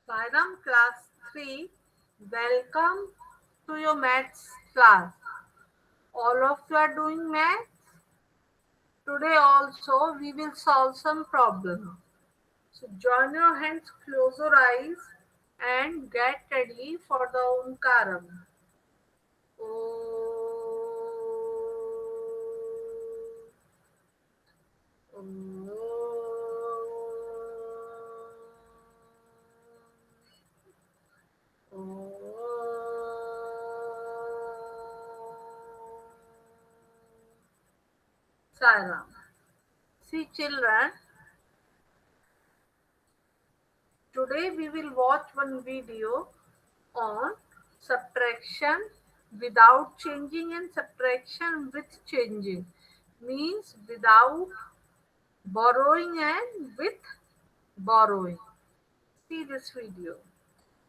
Sairam class 3, welcome to your maths class. All of you are doing maths. Today also we will solve some problems. So join your hands, close your eyes and get ready for the Omkaram. Om. Sairam. See children, today we will watch one video on subtraction without changing and subtraction with changing. Means without borrowing and with borrowing. See this video.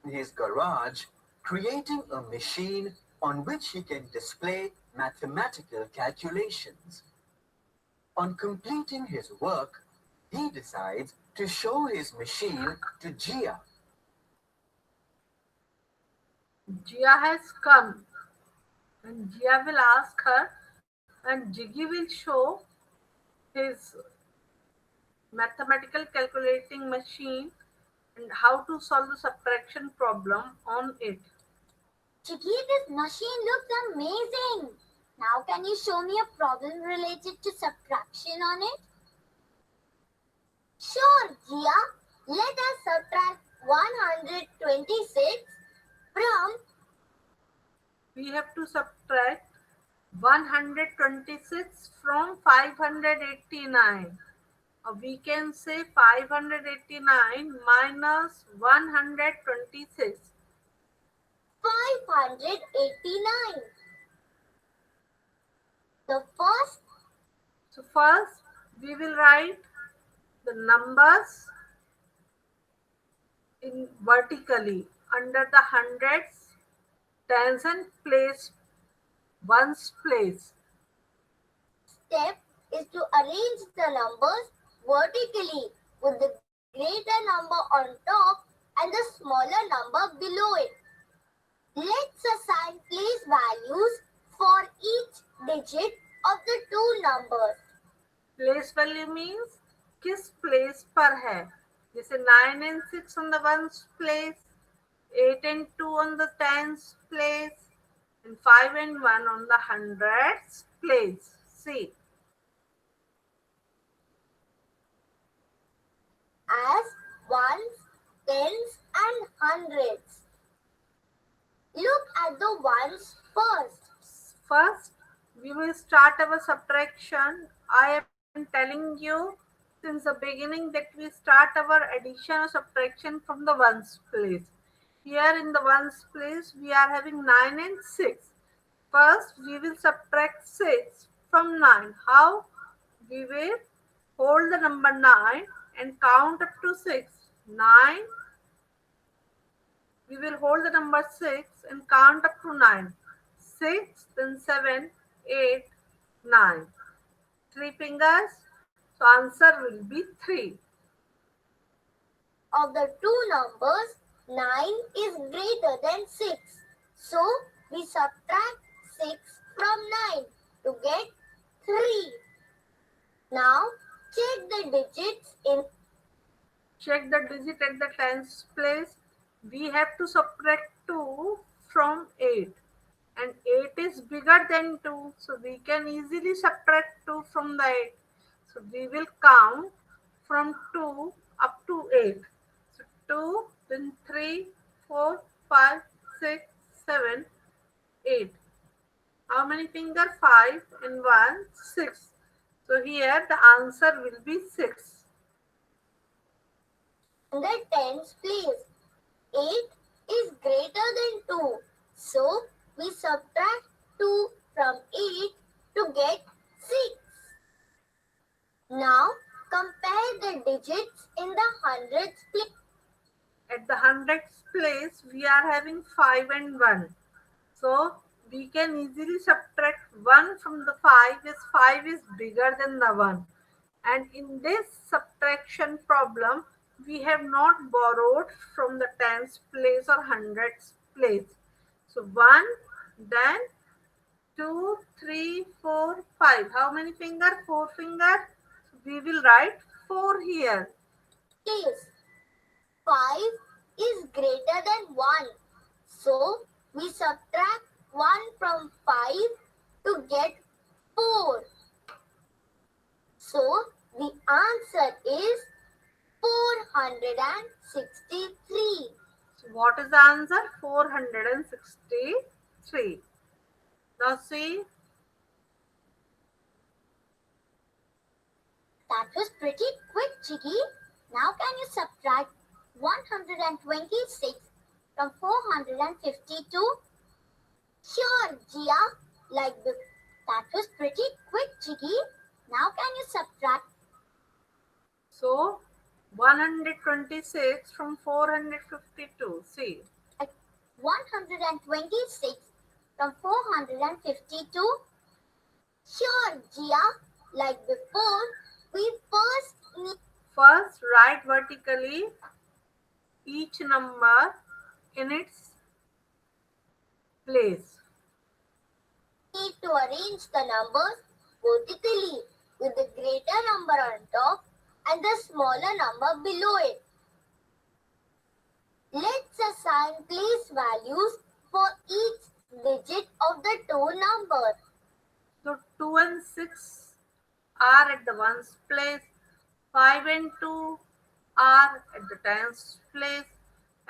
In his garage, creating a machine on which he can display mathematical calculations. On completing his work, he decides to show his machine to Jia. Jia has come and Jia will ask her and Jiggy will show his mathematical calculating machine and how to solve the subtraction problem on it. Chicky, this machine looks amazing. Now can you show me a problem related to subtraction on it? Sure, Jia. Let us subtract 126 from... We have to subtract 126 from 589. Or we can say 589 minus 126. 589. The first... So first we will write the numbers in vertically under the hundreds, tens and place ones place. step is to arrange the numbers vertically with the greater number on top and the smaller number below it. Let's assign place values for each digit of the two numbers. Place value means किस place पर है. जैसे 9 and 6 on the ones place, 8 and 2 on the tens place, and 5 and 1 on the hundreds place. See. As ones, tens and hundreds. Look at the ones first. First, we will start our subtraction. I am telling you since the beginning that we start our addition or subtraction from the ones place. Here in the ones place, we are having 9 and 6. First, we will subtract 6 from 9. How? We will hold the number 9 and count up to 6. 9. We will hold the number 6 and count up to 9. 6, then 7, 8, 9. 3 fingers. So answer will be 3. Of the two numbers, 9 is greater than 6. So we subtract 6 from 9 to get 3. Now check the digits in... Check the digit at the tens place. We have to subtract 2 from 8. And 8 is bigger than 2. So we can easily subtract 2 from the 8. So we will count from 2 up to 8. So 2, then 3, 4, 5, 6, 7, 8. How many fingers? 5 and 1, 6. So here the answer will be 6. In the tens place, 8 is greater than 2. So we subtract 2 from 8 to get 6. Now compare the digits in the hundreds place. At the hundreds place, we are having 5 and 1. So we can easily subtract 1 from the 5 as 5 is bigger than the 1. And in this subtraction problem, we have not borrowed from the tens place or hundreds place. So 1, then 2, 3, 4, 5. How many finger? 4 finger. So we will write 4 here. Case 5 is greater than 1. So we subtract 1 from 5 to get 4. So the answer is 463. So what is the answer? 463. Now see, That was pretty quick, Jiggy. Now can you subtract 126 from 452? Sure, Jia. That was pretty quick, Jiggy. Now can you subtract so 126 from 452. See, 126 from 452? Sure, Jia. Like before, we first first write vertically each number in its place. need to arrange the numbers vertically with the greater number on top and the smaller number below it. Let's assign place values for each digit of the two numbers. So 2 and 6 are at the ones place, 5 and 2 are at the tens place,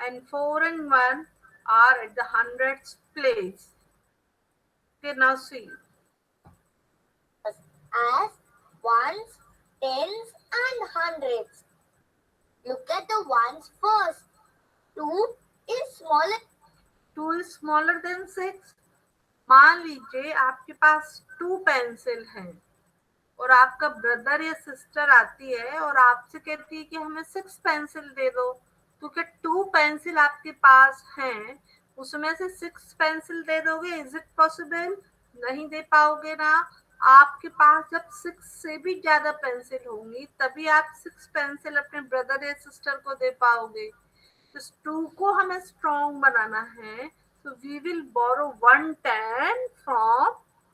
and 4 and 1 are at the hundreds place. Okay, now see. As ones, tens, and hundreds. Look at the ones first. 2 is smaller. 2 is smaller than 6. मान लीजिए आपके पास 2 pencil हैं और आपका brother या sister आती है और आपसे कहती है कि हमें 6 पेंसिल दे दो, तो क्या 2 पेंसिल आपके पास हैं उसमें से 6 पेंसिल दे दोगे? Is it possible? नहीं दे पाओगे ना। आपके पास जब 6 से भी ज्यादा पेंसिल होंगी तभी आप 6 पेंसिल अपने ब्रदर या सिस्टर को दे पाओगे। इस 2 को हमें स्ट्रॉन्ग बनाना है, so we will borrow 110 from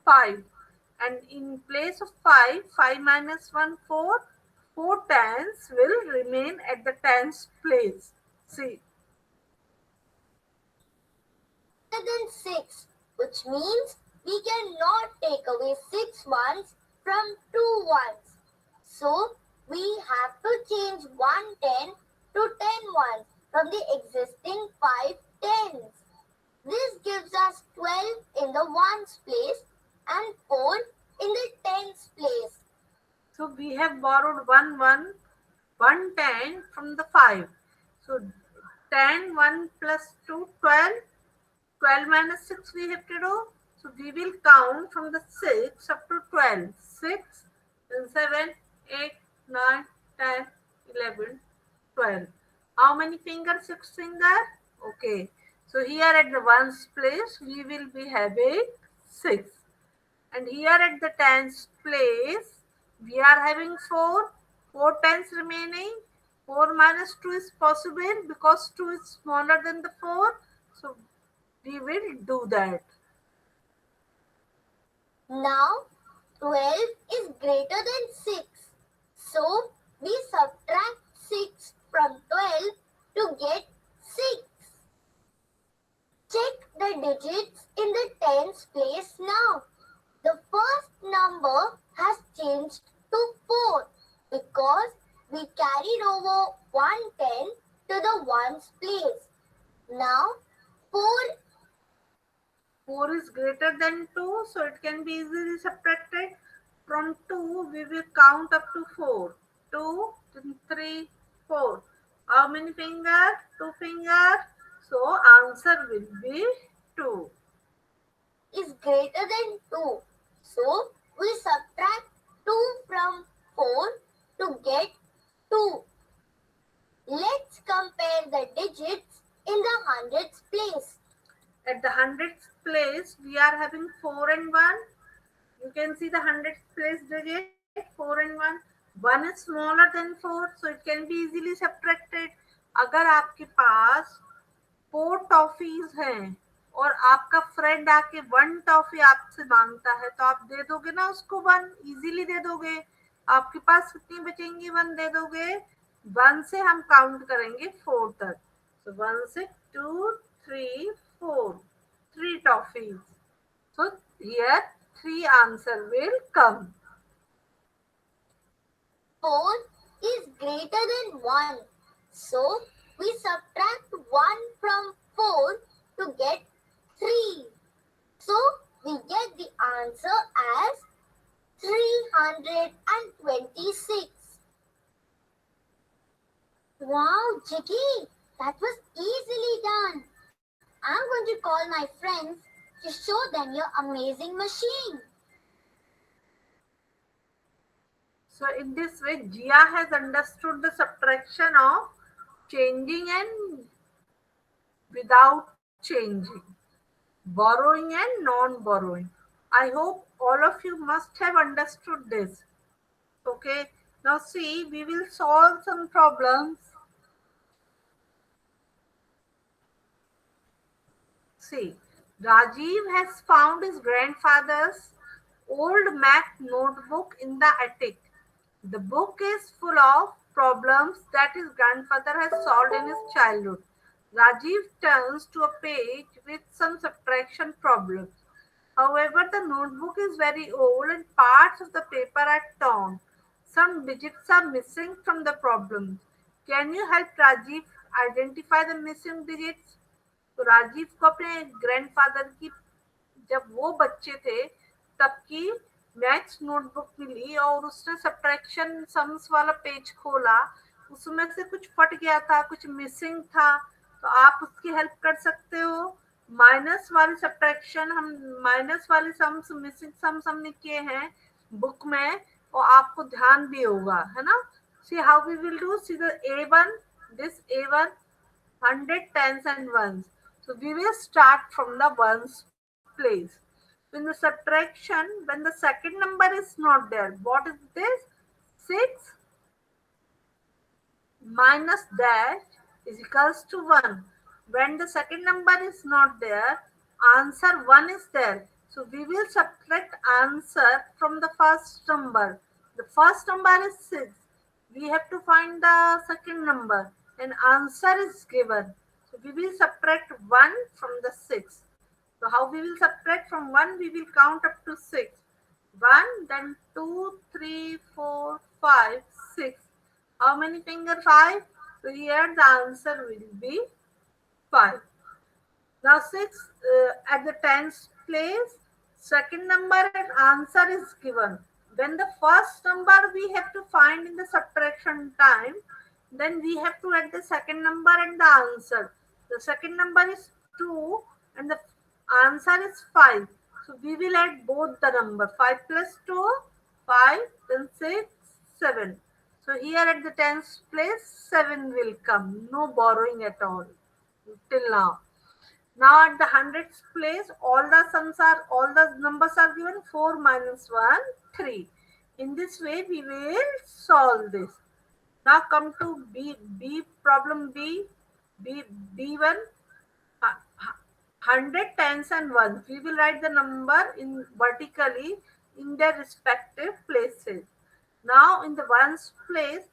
5, and in place of 5, 5 minus 1, 4, 4 tens will remain at the tens place. See, Than 6, which means we cannot take away 6 ones from 2 ones. So we have to change 110 to 10 ones from the existing 5 tens. This gives us 12 in the ones place and 4 in the tens place. so we have borrowed 110 from the 5. So 10, 1 plus 2, 12. 12 minus 6 we have to do. So we will count from the 6 up to 12. 6, then 7, 8, 9, 10, 11, 12. How many fingers? 6 fingers. Okay. So here at the ones place we will be having 6. And here at the tens place we are having 4. 4 tens remaining. 4 minus 2 is possible because 2 is smaller than the 4. So we will do that. Now 12 is greater than 6. So we subtract 6 from 12 to get 6. Check the digits in the tens place now. The first number has changed to 4 because we carried over 110 to the ones place. Now 4 is greater than 2, so it can be easily subtracted. From 2, we will count up to 4. 2, then 3, 4. How many fingers? 2 fingers. So answer will be 2. is greater than 2. So we subtract 2 from 4 to get 2. Let's compare the digits in the hundreds place. At the hundredth place, we are having 4 and 1. You can see the hundredth place digit, 4 and 1. 1 is smaller than 4, so it can be easily subtracted. अगर आपके पास 4 toffees हैं और आपका friend आके 1 toffee आपसे मांगता है, तो आप दे दोगे ना उसको 1, इजीली दे दोगे. आपके पास कितनी बचेंगी? 1 दे दोगे. 1 से हम काउंट करेंगे 4 तक. So 1 से 2, 3, 4. 3 toffees. So here 3 answer will come. 4 is greater than 1. So we subtract 1 from 4 to get 3. So we get the answer as 326. Wow, Jiggy, that was easily done. I'm going to call my friends to show them your amazing machine. So in this way, Jia has understood the subtraction of changing and without changing, borrowing and non-borrowing. I hope all of you must have understood this. Okay, now see, we will solve some problems. See, Rajiv has found his grandfather's old math notebook in the attic. The book is full of problems that his grandfather has solved in his childhood. Rajiv turns to a page with some subtraction problems. However, the notebook is very old and parts of the paper are torn. Some digits are missing from the problems. Can you help Rajiv identify the missing digits? तो राजीव को अपने grandfather की, जब वो बच्चे थे तब की मैथ्स नोटबुक मिली और उसने सब्ट्रैक्शन सम्स वाला पेज खोला. उसमें से कुछ फट गया था, कुछ मिसिंग था. तो आप उसकी हेल्प कर सकते हो. माइनस वाली सब्ट्रैक्शन, हम माइनस वाले सम्स, मिसिंग सम्स हमने किए हैं बुक में, और आपको ध्यान भी होगा, है ना. See how we will do. See the A1, this A1, 100, tens and ones. So we will start from the ones place. In the subtraction, when the second number is not there, what is this? 6 minus dash is equals to 1. When the second number is not there, answer 1 is there. So we will subtract answer from the first number. The first number is 6. We have to find the second number and answer is given. So we will subtract 1 from the 6. So how we will subtract from 1? We will count up to 6. 1, then 2, 3, 4, 5, 6. How many finger? 5. So here the answer will be 5. Now 6 at the tens place, second number and answer is given. When the first number we have to find in the subtraction time, then we have to add the second number and the answer. The second number is 2 and the answer is 5. So we will add both the number. 5 plus 2, 5, then 6, 7. So here at the tens place, 7 will come. No borrowing at all till now. Now at the hundreds place, all the numbers are given. 4 minus 1, 3. In this way, we will solve this. Now come to B problem B, B1, 100, tens and ones. We will write the number in vertically in their respective places. Now in the ones place,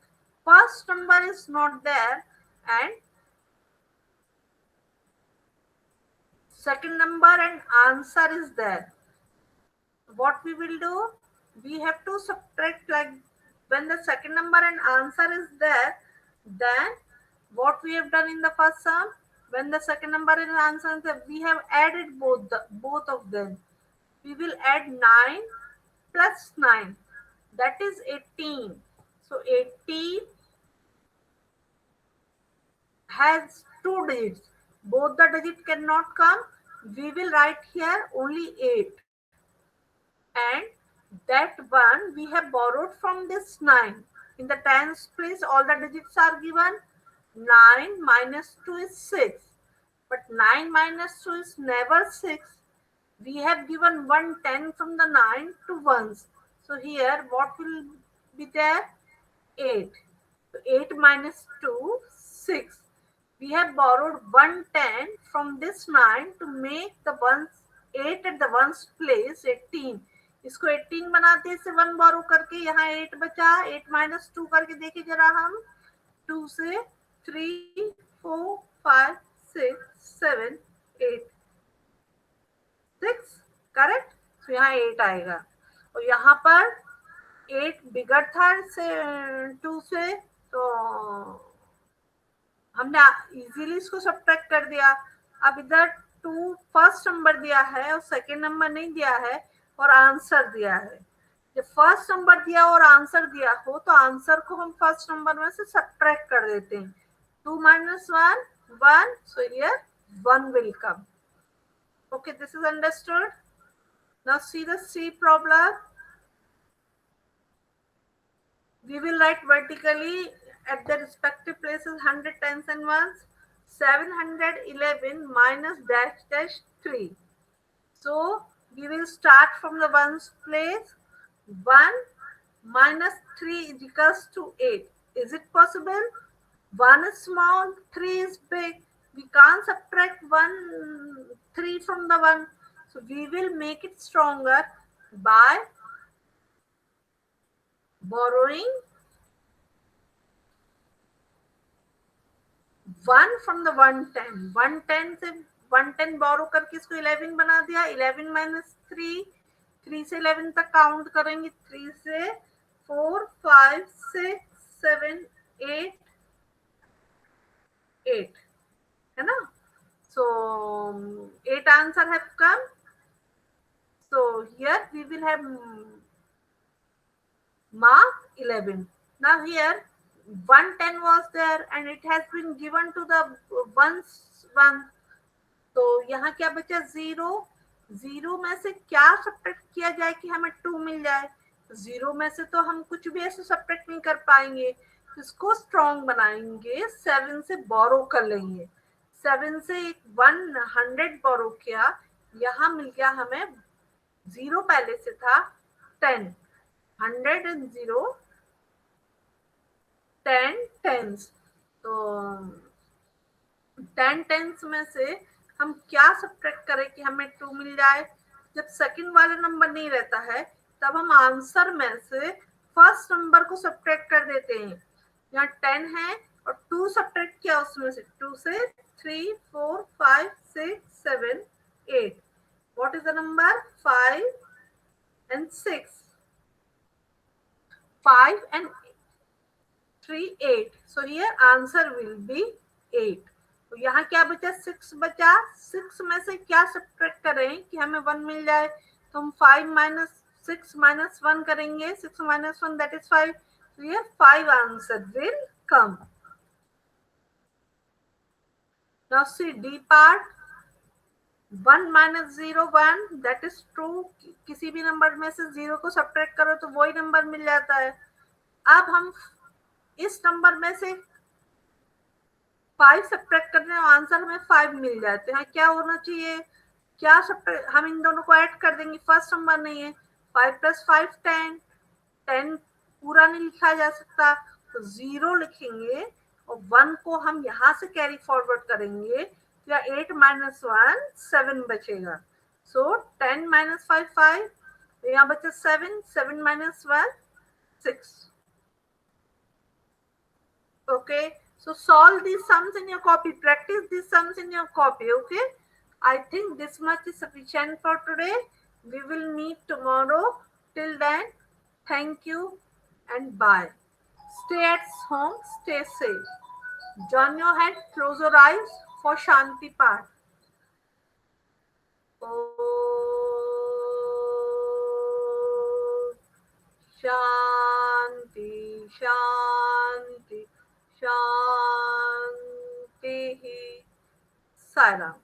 first number is not there and second number and answer is there. What we will do? We have to subtract, like when the second number and answer is there, then what we have done in the first sum, when the second number and answer is there, we have added both of them. We will add 9 plus 9, that is 18. So 18 has 2 digits. Both the digit cannot come. We will write here only 8. And that one we have borrowed from this 9. In the tens place, all the digits are given. 9 minus 2 is 6. But 9 minus 2 is never 6. We have given 1 10 from the 9 to ones. So here what will be there? 8. So 8 minus 2, 6. We have borrowed 110 from this 9 to make the ones 8 at the ones place 18. इसको 18 बनाते हैं, इसे 1 बोरो करके, यहाँ 8 बचा, 8 minus 2 करके देखिए जरा हम, 2 से 3, 4, 5, 6, 7, 8, 6, करेक्ट। तो यहाँ 8 आएगा, और यहाँ पर 8 बिगड़ था से 2 से, तो हमने इजीली इसको सब्ट्रैक्ट कर दिया। अब इधर 2 फर्स्ट नंबर दिया है और सेकेंड नंबर नहीं दिया है और आंसर दिया है। जब फर्स्ट नंबर दिया और आंसर दिया हो तो आंसर को हम फर्स्ट नंबर में से सब्ट्रैक्ट कर देते हैं। 2 minus 1, 1, so here 1 will come. Okay, this is understood. Now see the C problem. We will write vertically at the respective places 100 tens and ones. 711 minus dash dash 3. So we will start from the ones place. 1 minus 3 is equals to 8. Is it possible? 1 is small, 3 is big. We can't subtract 3 from the 1. So we will make it stronger by borrowing 1 from the 110. 110 से 110 borrow करके इसको 11 बना दिया। 11 minus 3, 3 से 11 तक count करेंगे। 3 से 4, 5, 6, 7, 8, 8, है ना? So 8 answer have come. So here we will have mark 11. Now here 110 was there and it has been given to the ones 1. तो यहाँ क्या बचा? 0. 0 में से क्या सब्ट्रैक्ट किया जाए कि हमें 2 मिल जाए? 0 में से तो हम कुछ भी ऐसे सब्ट्रैक्ट नहीं कर पाएंगे, इसको स्ट्रॉन्ग बनाएंगे। 7 से बोरो कर लेंगे। 7 से 100 बोरो किया, यहाँ मिल गया हमें 0 पहले से था 10, 100 and 0, 10 tens। तो 10 tens में से हम क्या सब्ट्रैक्ट करें कि हमें 2 मिल जाए? जब सेकंड वाला नंबर नहीं रहता है तब हम आंसर में से फर्स्ट नंबर को सब्ट्रैक्ट कर देते हैं। यहाँ 10 है और 2 सब्ट्रैक्ट किया उसमें से, 2 से 3, 4, 5, 6, 7, 8. What is the number? 5 and 6. 5 and 3, 8. So here answer will be 8. तो यहाँ क्या बचा? 6 बचा। 6 में से क्या सब्ट्रैक्ट करें कि हमें 1 मिल जाए? तो हम 5 minus 6 minus 1 करेंगे। 6 minus 1 that is 5. So here 5 answer will come. Now see D part. 1 minus 0, 1, that is true. किसी भी नंबर में से 0 को सब्ट्रैक्ट करो तो वही नंबर मिल जाता है। अब हम इस नंबर में से 5 सब्ट्रैक्ट करते हैं, आंसर में 5 मिल जाते हैं। क्या होना चाहिए? क्या सब्ट्रैक्ट, हम इन दोनों को ऐड कर देंगे। फर्स्ट नंबर नहीं है, 5 plus 5 10, 10 पूरा नहीं लिखा जा सकता तो 0 लिखेंगे और 1 को हम यहाँ से कैरी फॉरवर्ड करेंगे। या 8 minus 1, 7 बचेगा। सो 10 minus 5, 5, तो यहाँ बचा 7, 7 minus 1, 6. Okay, so solve these sums in your copy, practice these sums in your copy. Okay, I think this much is sufficient for today. We will meet tomorrow. Till then, thank you and bye. Stay at home, stay safe. Join your head, close your eyes for Shanti part. Shanti, Shanti, Shanti. Sai Ram.